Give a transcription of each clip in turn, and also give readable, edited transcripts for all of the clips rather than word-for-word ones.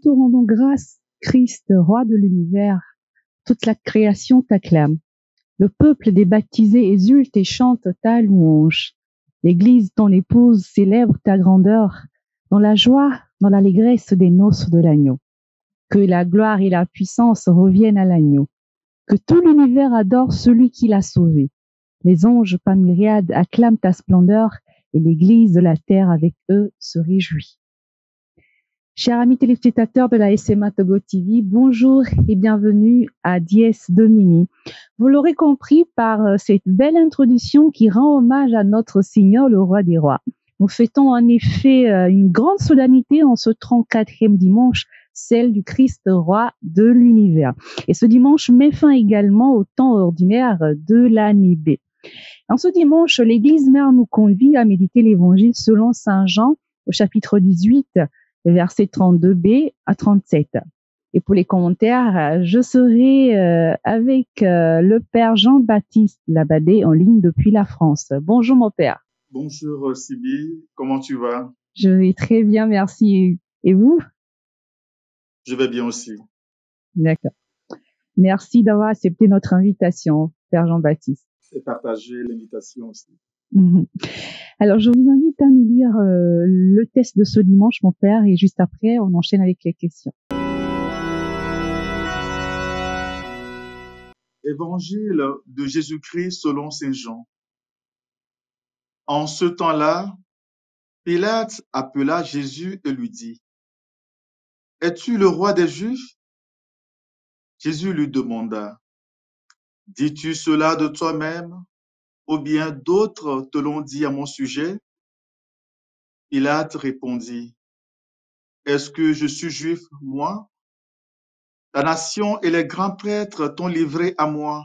te rendons grâce, Christ, roi de l'univers. Toute la création t'acclame. Le peuple des baptisés exulte et chante ta louange. L'Église, ton épouse, célèbre ta grandeur dans la joie, dans l'allégresse des noces de l'agneau. Que la gloire et la puissance reviennent à l'agneau. Que tout l'univers adore celui qui l'a sauvé. Les anges par myriades acclament ta splendeur et l'Église de la terre avec eux se réjouit. Chers amis téléspectateurs de la SMA Togo TV, bonjour et bienvenue à Dies Domini. Vous l'aurez compris par cette belle introduction qui rend hommage à notre Seigneur, le Roi des Rois. Nous fêtons en effet une grande solennité en ce 34e dimanche, celle du Christ Roi de l'univers. Et ce dimanche met fin également au temps ordinaire de l'année B. En ce dimanche, l'Église mère nous convie à méditer l'Évangile selon Saint Jean au chapitre 18, versets 32b à 37. Et pour les commentaires, je serai avec le Père Jean-Baptiste Labadé en ligne depuis la France. Bonjour mon Père. Bonjour Sibylle, comment tu vas? Je vais très bien, merci. Et vous? Je vais bien aussi. D'accord. Merci d'avoir accepté notre invitation, Père Jean-Baptiste. Et partager l'invitation aussi. Alors, je vous invite à nous lire le test de ce dimanche, mon Père, et juste après, on enchaîne avec les questions. Évangile de Jésus-Christ selon Saint Jean. En ce temps-là, Pilate appela Jésus et lui dit, « Es-tu le roi des Juifs ?» Jésus lui demanda, « Dis-tu cela de toi-même, ou bien d'autres te l'ont dit à mon sujet ?» Pilate répondit, « Est-ce que je suis juif, moi? La nation et les grands prêtres t'ont livré à moi.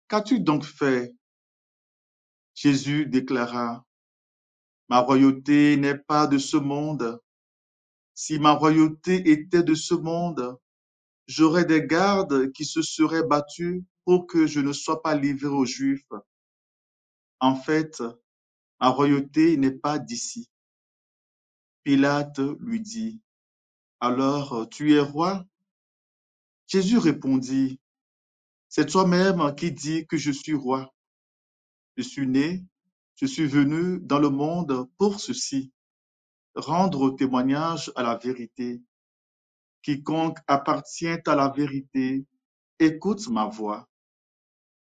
Qu'as-tu donc fait? » Jésus déclara, « Ma royauté n'est pas de ce monde. Si ma royauté était de ce monde, j'aurais des gardes qui se seraient battus pour que je ne sois pas livré aux Juifs. En fait, ma royauté n'est pas d'ici. » Pilate lui dit, « Alors tu es roi? » Jésus répondit, « C'est toi-même qui dis que je suis roi. Je suis né, je suis venu dans le monde pour ceci, rendre témoignage à la vérité. Quiconque appartient à la vérité, écoute ma voix. »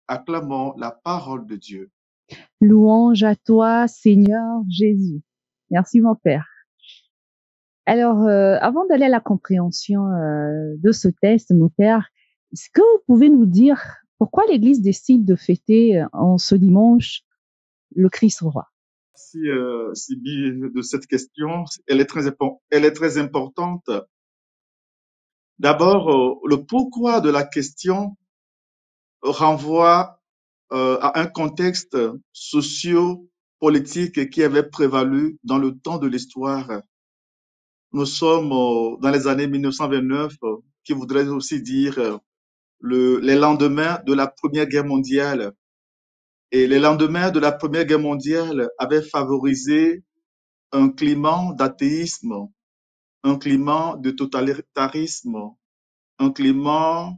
Acclamons la parole de Dieu. Louange à toi, Seigneur Jésus. Merci, mon Père. Alors, avant d'aller à la compréhension de ce test, mon Père, est-ce que vous pouvez nous dire pourquoi l'Église décide de fêter en ce dimanche le Christ roi? Merci, Sibylle, de cette question. Elle est très importante. D'abord, le pourquoi de la question renvoie à un contexte socio-politique qui avait prévalu dans le temps de l'histoire. Nous sommes dans les années 1929, qui voudrait aussi dire les lendemains de la Première Guerre mondiale. Et les lendemains de la Première Guerre mondiale avaient favorisé un climat d'athéisme, un climat de totalitarisme, un climat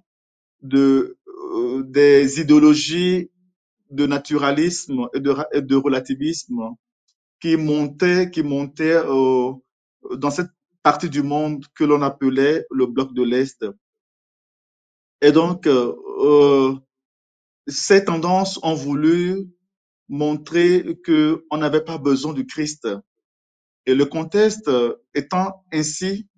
des idéologies de naturalisme et de relativisme qui montaient dans cette partie du monde que l'on appelait le bloc de l'Est. Et donc, ces tendances ont voulu montrer qu'on n'avait pas besoin du Christ. Et le contexte étant ainsi,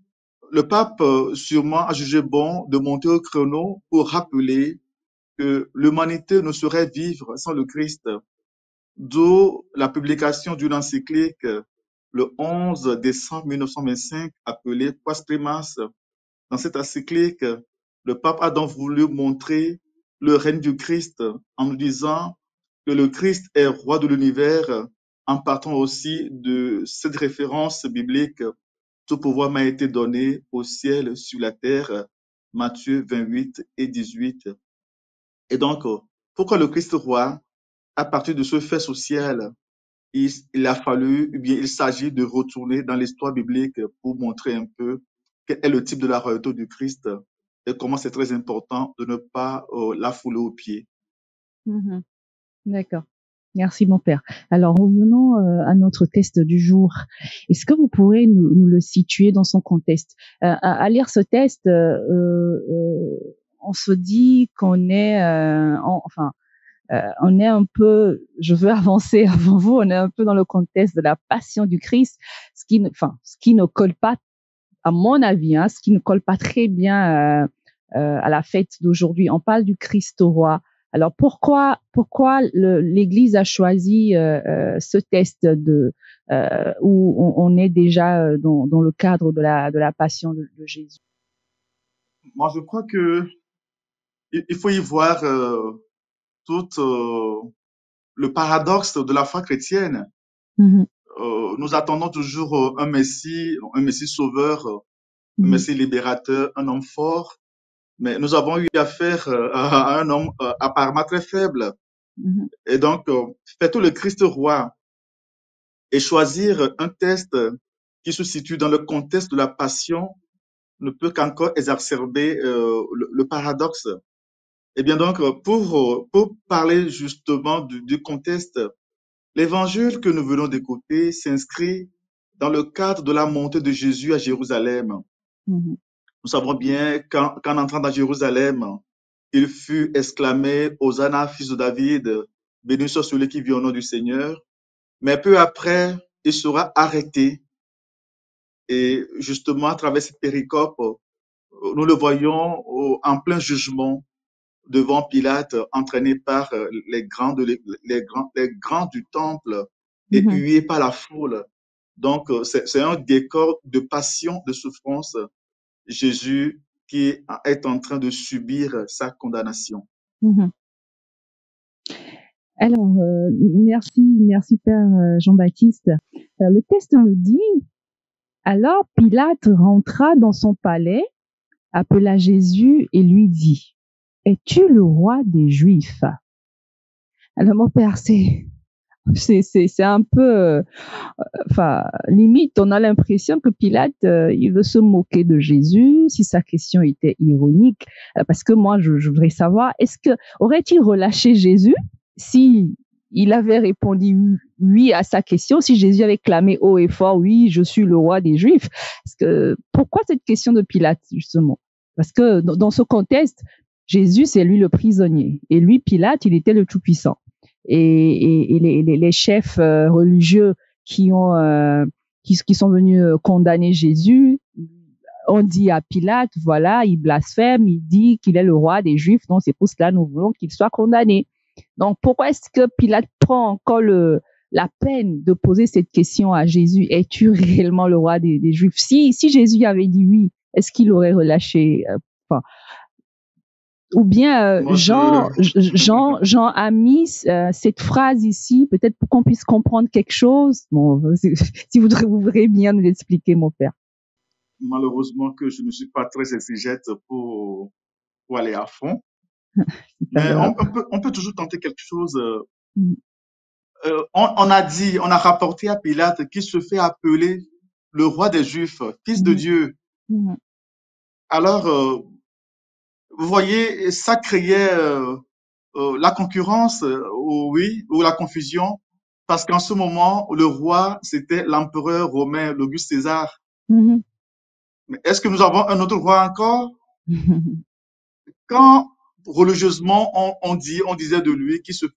le pape sûrement a jugé bon de monter au créneau pour rappeler que l'humanité ne saurait vivre sans le Christ. D'où la publication d'une encyclique le 11 décembre 1925 appelée Quas Primas. Dans cette encyclique, le pape a donc voulu montrer le règne du Christ en nous disant que le Christ est roi de l'univers, en partant aussi de cette référence biblique, tout pouvoir m'a été donné au ciel, sur la terre, Matthieu 28 et 18. Et donc, pourquoi le Christ roi? À partir de ce fait social, il a fallu, eh bien, il s'agit de retourner dans l'histoire biblique pour montrer un peu quel est le type de la royauté du Christ et comment c'est très important de ne pas la fouler aux pieds. Mhm. D'accord. Merci, mon père. Alors, revenons à notre test du jour. Est-ce que vous pourrez nous le situer dans son contexte? À lire ce test, on se dit qu'on est, on est un peu, je veux avancer avant vous, on est un peu dans le contexte de la passion du Christ, ce qui ne colle pas, à mon avis, ce qui ne colle pas très bien à la fête d'aujourd'hui. On parle du Christ roi. Alors pourquoi l'Église a choisi ce test où on est déjà dans le cadre de la passion de Jésus? Moi, je crois que il faut y voir tout le paradoxe de la foi chrétienne. Mhm, Nous attendons toujours un Messie sauveur, un mhm, Messie libérateur, un homme fort, mais nous avons eu affaire à un homme apparemment très faible. mhm, Et donc, faire tout le Christ roi et choisir un test qui se situe dans le contexte de la passion ne peut qu'encore exacerber le paradoxe. Eh bien donc, pour parler justement du contexte, l'évangile que nous venons d'écouter s'inscrit dans le cadre de la montée de Jésus à Jérusalem. mhm, Nous savons bien qu'en entrant dans Jérusalem, il fut exclamé Hosanna, fils de David, béni soit celui qui vient au nom du Seigneur. Mais peu après, il sera arrêté. Et justement, à travers cette péricope, nous le voyons en plein jugement devant Pilate, entraîné par les grands du temple et mhm, hués par la foule. Donc, c'est un décor de passion, de souffrance. Jésus qui est en train de subir sa condamnation. mhm. Alors, merci Père Jean-Baptiste. Le texte nous dit, alors Pilate rentra dans son palais, appela Jésus et lui dit, es-tu le roi des Juifs? Alors mon père, c'est un peu, limite, on a l'impression que Pilate, il veut se moquer de Jésus, si sa question était ironique, parce que moi, je voudrais savoir, aurait-il relâché Jésus si il avait répondu oui à sa question, si Jésus avait clamé haut et fort, oui, je suis le roi des Juifs? Pourquoi cette question de Pilate, justement? Parce que dans ce contexte, Jésus, c'est lui le prisonnier, et lui, Pilate, il était le Tout-Puissant. Et les chefs religieux qui sont venus condamner Jésus ont dit à Pilate, voilà, il blasphème, il dit qu'il est le roi des Juifs, donc c'est pour cela que nous voulons qu'il soit condamné. Donc pourquoi est-ce que Pilate prend encore la peine de poser cette question à Jésus? Es-tu réellement le roi des Juifs? Si Jésus avait dit oui, est-ce qu'il aurait relâché ou bien Moi, je, Jean a mis cette phrase ici, peut-être pour qu'on puisse comprendre quelque chose. Bon, si vous voudrez bien nous expliquer, mon père. malheureusement que je ne suis pas très exégète pour aller à fond, C'est pas mais grave. on peut toujours tenter quelque chose. Mhm, On a rapporté à Pilate qu'il se fait appeler le roi des Juifs, fils de mhm, Dieu. mhm, Alors, vous voyez, ça créait la concurrence, oui, ou la confusion, parce qu'en ce moment, le roi, c'était l'empereur romain, l'Auguste César. mhm, Mais est-ce que nous avons un autre roi encore? mhm, Quand religieusement on disait de lui qu'il se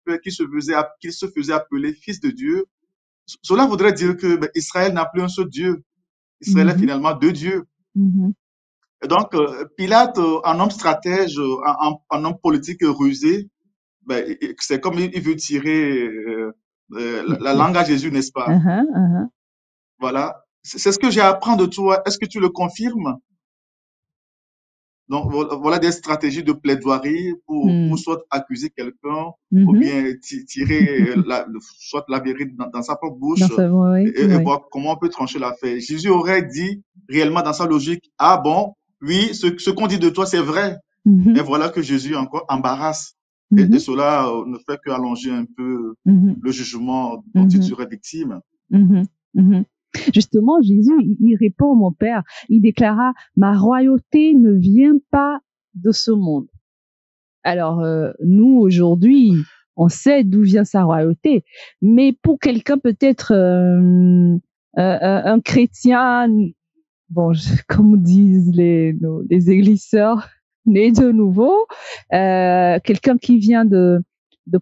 faisait appeler fils de Dieu, cela voudrait dire que ben, Israël n'a plus un seul Dieu. Israël est mhm, finalement deux dieux. mhm, Et donc, Pilate, un homme stratège, un homme politique rusé, ben, c'est comme il veut tirer la langue à Jésus, n'est-ce pas? mhm, mhm. Voilà. C'est ce que j'ai à apprendre de toi. Est-ce que tu le confirmes? Donc, voilà des stratégies de plaidoirie pour Mhm, soit accuser quelqu'un ou mhm. bien tirer soit la vérité dans sa propre Dans bouche ce, oui, et oui. voir comment on peut trancher l'affaire. Jésus aurait dit réellement dans sa logique, ah bon, oui, ce qu'on dit de toi, c'est vrai. Mhm, Mais voilà que Jésus encore embarrasse. Et mhm, cela ne fait qu'allonger un peu mhm, le jugement dont il mhm, serait victime. mhm, mhm. Justement, Jésus, il répond, mon Père, il déclara, ma royauté ne vient pas de ce monde. Alors, nous, aujourd'hui, on sait d'où vient sa royauté, mais pour quelqu'un peut-être un chrétien, bon, comme disent les églises sœurs, né de nouveau, quelqu'un qui vient de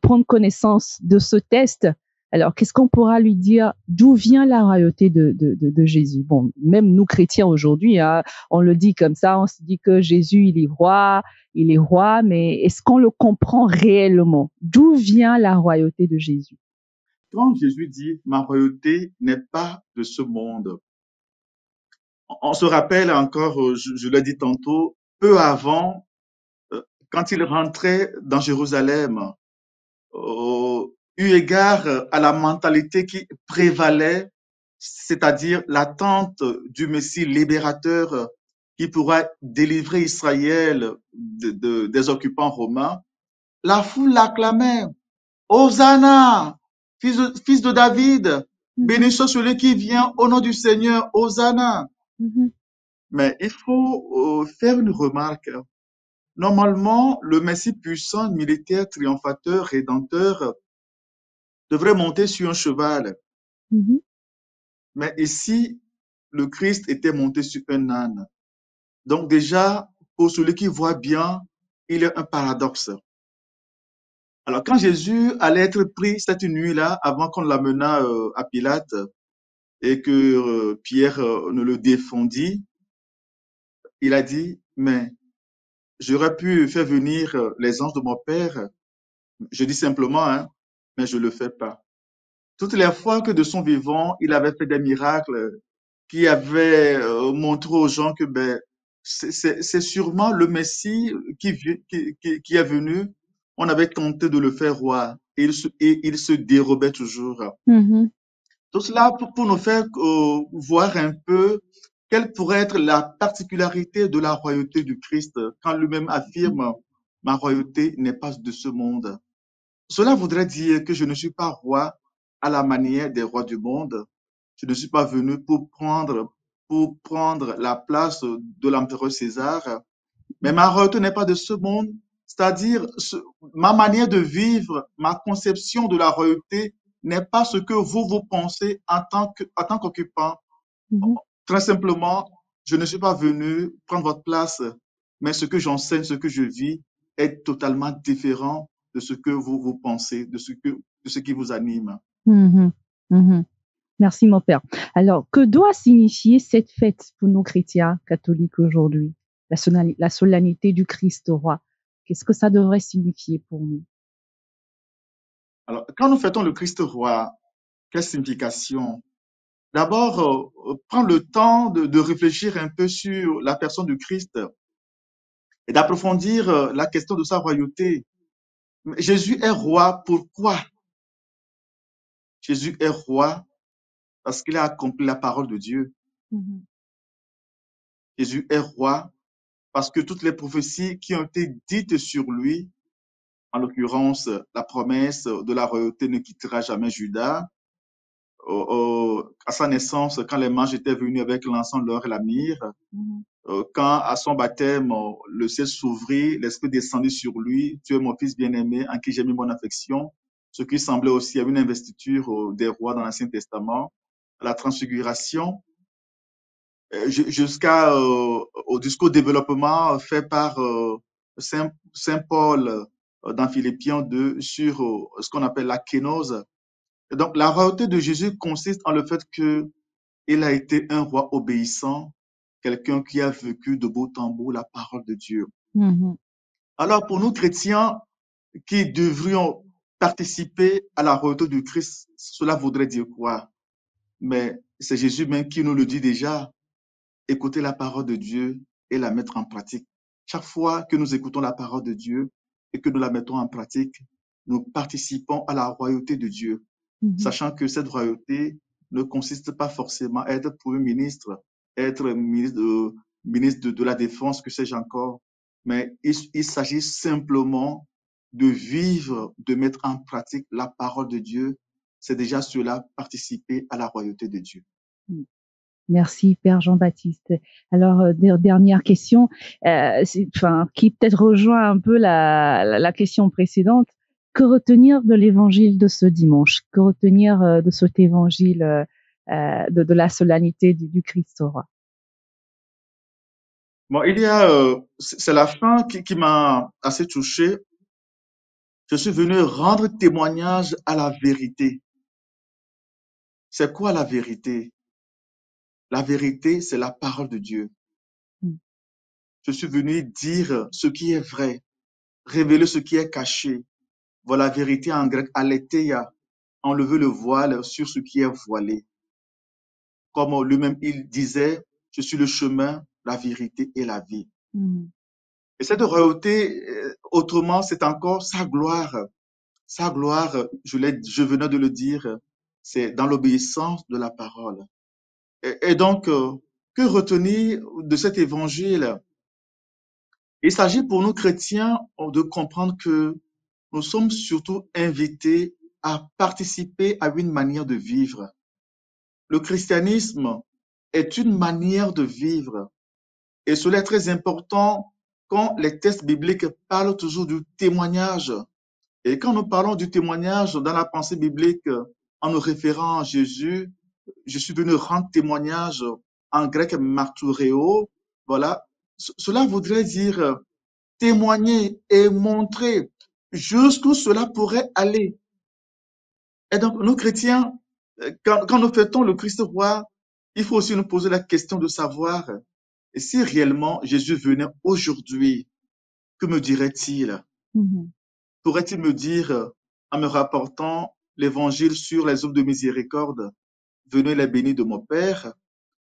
prendre connaissance de ce test. Alors, qu'est-ce qu'on pourra lui dire? D'où vient la royauté de Jésus? Bon, même nous chrétiens aujourd'hui, hein, on le dit comme ça, on se dit que Jésus, il est roi, mais est-ce qu'on le comprend réellement? D'où vient la royauté de Jésus? Quand Jésus dit, ma royauté n'est pas de ce monde, on se rappelle encore, je l'ai dit tantôt, peu avant, quand il rentrait dans Jérusalem, eu égard à la mentalité qui prévalait, c'est-à-dire l'attente du Messie libérateur qui pourra délivrer Israël des occupants romains, la foule l'acclamait. Hosanna, fils de David, béni soit celui qui vient au nom du Seigneur, Hosanna. Mais il faut faire une remarque. Normalement, le Messie puissant, militaire, triomphateur, rédempteur, devrait monter sur un cheval. Mais ici, le Christ était monté sur un âne. Donc déjà, pour celui qui voit bien, il y a un paradoxe. Alors quand Jésus allait être pris cette nuit-là, avant qu'on l'amenât à Pilate et que Pierre ne le défendit, il a dit, mais j'aurais pu faire venir les anges de mon Père. Je dis simplement, hein, mais je ne le fais pas. Toutes les fois que de son vivant, il avait fait des miracles qui avaient montré aux gens que ben, c'est sûrement le Messie qui est venu. On avait tenté de le faire roi et il se dérobait toujours. Tout cela pour nous faire voir un peu quelle pourrait être la particularité de la royauté du Christ quand lui-même affirme ma royauté n'est pas de ce monde. Cela voudrait dire que je ne suis pas roi à la manière des rois du monde. Je ne suis pas venu pour prendre la place de l'empereur César, mais ma royauté n'est pas de ce monde, c'est-à-dire ma manière de vivre, ma conception de la royauté n'est pas ce que vous pensez en tant qu'occupant. Très simplement, je ne suis pas venu prendre votre place, mais ce que j'enseigne, ce que je vis est totalement différent de ce que vous pensez, de ce qui vous anime. Merci, mon Père. Alors, que doit signifier cette fête pour nos chrétiens catholiques aujourd'hui? La solennité du Christ roi. Qu'est-ce que ça devrait signifier pour nous? Alors, quand nous fêtons le Christ roi, quelle signification? D'abord, prendre le temps de réfléchir un peu sur la personne du Christ et d'approfondir la question de sa royauté. Jésus est roi, pourquoi? Jésus est roi parce qu'il a accompli la parole de Dieu. Jésus est roi parce que toutes les prophéties qui ont été dites sur lui, en l'occurrence la promesse de la royauté ne quittera jamais Juda, à sa naissance, quand les mages étaient venus avec l'encens, l'or et la myrrhe, quand à son baptême, le ciel s'ouvrit, l'Esprit descendit sur lui, tu es mon fils bien-aimé en qui j'ai mis mon affection, ce qui semblait aussi à une investiture des rois dans l'Ancien Testament, la transfiguration, jusqu'au discours développement fait par Saint Paul dans Philippiens 2 sur ce qu'on appelle la kénose. Et donc, la royauté de Jésus consiste en le fait qu'il a été un roi obéissant, quelqu'un qui a vécu de bout en bout la parole de Dieu. Alors, pour nous chrétiens qui devrions participer à la royauté du Christ, cela voudrait dire quoi? Mais c'est Jésus même qui nous le dit déjà. Écouter la parole de Dieu et la mettre en pratique. Chaque fois que nous écoutons la parole de Dieu et que nous la mettons en pratique, nous participons à la royauté de Dieu, sachant que cette royauté ne consiste pas forcément à être Premier ministre, être ministre de la Défense, que sais-je encore, mais il s'agit simplement de vivre, de mettre en pratique la parole de Dieu. C'est déjà cela, participer à la royauté de Dieu. Merci, Père Jean-Baptiste. Alors, dernière question, qui peut-être rejoint un peu la question précédente. Que retenir de l'évangile de ce dimanche? Que retenir de cet évangile de la solennité du Christ roi? Bon, c'est la fin qui m'a assez touché. Je suis venu rendre témoignage à la vérité. C'est quoi la vérité? La vérité, c'est la parole de Dieu. Je suis venu dire ce qui est vrai, révéler ce qui est caché. Voilà la vérité en grec, aletheia, enlever le voile sur ce qui est voilé. Comme lui-même, il disait, je suis le chemin, la vérité et la vie. Et cette royauté, autrement, c'est encore sa gloire. Sa gloire, je venais de le dire, c'est dans l'obéissance de la parole. Et donc, que retenir de cet évangile? Il s'agit pour nous chrétiens de comprendre que nous sommes surtout invités à participer à une manière de vivre. Le christianisme est une manière de vivre. Et cela est très important quand les textes bibliques parlent toujours du témoignage. Et quand nous parlons du témoignage dans la pensée biblique en nous référant à Jésus, je suis venu rendre témoignage en grec martureo. Voilà. Cela voudrait dire témoigner et montrer jusqu'où cela pourrait aller. Et donc, nous chrétiens, quand nous fêtons le Christ roi, il faut aussi nous poser la question de savoir si réellement Jésus venait aujourd'hui, que me dirait-il? Pourrait-il me dire, en me rapportant l'évangile sur les œuvres de miséricorde, venez les bénis de mon Père?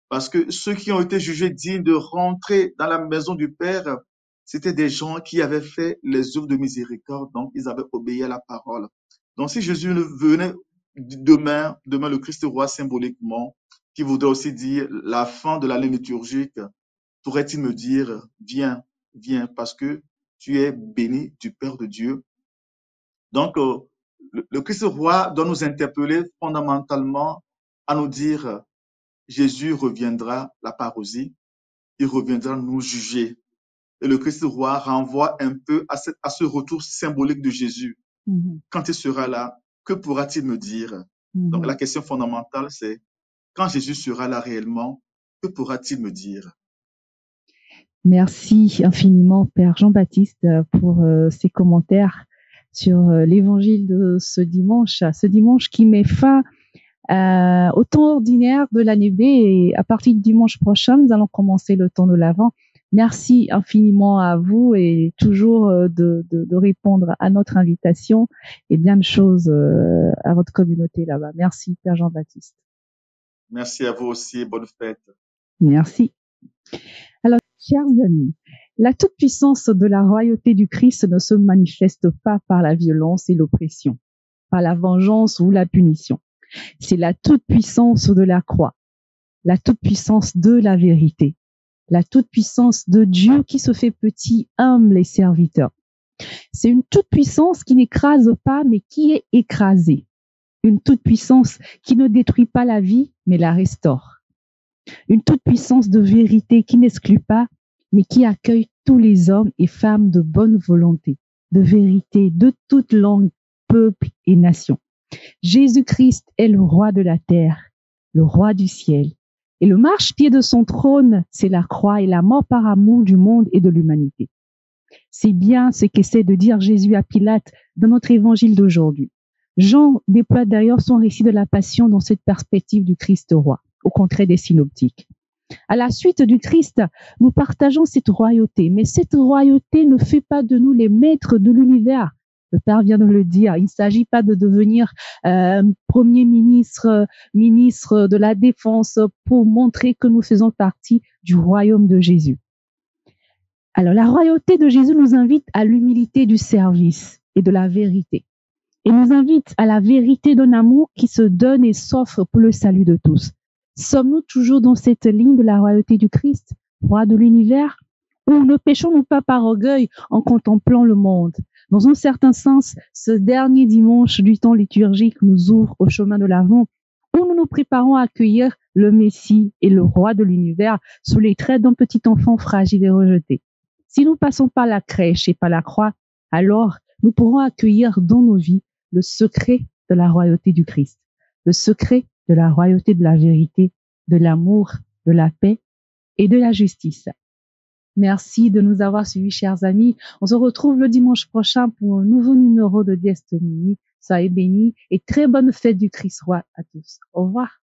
Parce que ceux qui ont été jugés dignes de rentrer dans la maison du Père, c'était des gens qui avaient fait les œuvres de miséricorde, donc ils avaient obéi à la parole. Donc si Jésus venait demain le Christ roi symboliquement, qui voudrait aussi dire la fin de l'année liturgique, pourrait-il me dire, viens, viens, parce que tu es béni du Père de Dieu. Donc, le Christ roi doit nous interpeller fondamentalement à nous dire, Jésus reviendra la parousie, il reviendra nous juger. Et le Christ roi renvoie un peu à ce retour symbolique de Jésus. Quand il sera là, que pourra-t-il me dire? Donc, la question fondamentale, c'est quand Jésus sera là réellement, que pourra-t-il me dire? Merci infiniment, Père Jean-Baptiste, pour ces commentaires sur l'évangile de ce dimanche qui met fin au temps ordinaire de l'année B. Et à partir du dimanche prochain, nous allons commencer le temps de l'Avent. Merci infiniment à vous et toujours de répondre à notre invitation et bien de choses à votre communauté là-bas. Merci, Père Jean-Baptiste. Merci à vous aussi. Bonne fête. Merci. Alors, chers amis, la toute-puissance de la royauté du Christ ne se manifeste pas par la violence et l'oppression, par la vengeance ou la punition. C'est la toute-puissance de la croix, la toute-puissance de la vérité, la toute-puissance de Dieu qui se fait petit, humble et serviteur. C'est une toute-puissance qui n'écrase pas, mais qui est écrasée. Une toute-puissance qui ne détruit pas la vie, mais la restaure. Une toute-puissance de vérité qui n'exclut pas, mais qui accueille tous les hommes et femmes de bonne volonté, de vérité, de toute langue, peuple et nation. Jésus-Christ est le roi de la terre, le roi du ciel. Et le marchepied de son trône, c'est la croix et la mort par amour du monde et de l'humanité. C'est bien ce qu'essaie de dire Jésus à Pilate dans notre évangile d'aujourd'hui. Jean déploie d'ailleurs son récit de la passion dans cette perspective du Christ roi, au contraire des synoptiques. À la suite du Christ, nous partageons cette royauté, mais cette royauté ne fait pas de nous les maîtres de l'univers. Le Père vient de le dire, il ne s'agit pas de devenir Premier ministre, ministre de la Défense pour montrer que nous faisons partie du royaume de Jésus. Alors, la royauté de Jésus nous invite à l'humilité du service et de la vérité. Et nous invite à la vérité d'un amour qui se donne et s'offre pour le salut de tous. Sommes-nous toujours dans cette ligne de la royauté du Christ, roi de l'univers, ou ne péchons-nous pas par orgueil en contemplant le monde? Dans un certain sens, ce dernier dimanche du temps liturgique nous ouvre au chemin de l'Avent où nous nous préparons à accueillir le Messie et le roi de l'univers sous les traits d'un petit enfant fragile et rejeté. Si nous passons par la crèche et par la croix, alors nous pourrons accueillir dans nos vies le secret de la royauté du Christ, le secret de la royauté de la vérité, de l'amour, de la paix et de la justice. Merci de nous avoir suivis, chers amis. On se retrouve le dimanche prochain pour un nouveau numéro de Dies Domini. Soyez bénis et très bonne fête du Christ roi à tous. Au revoir.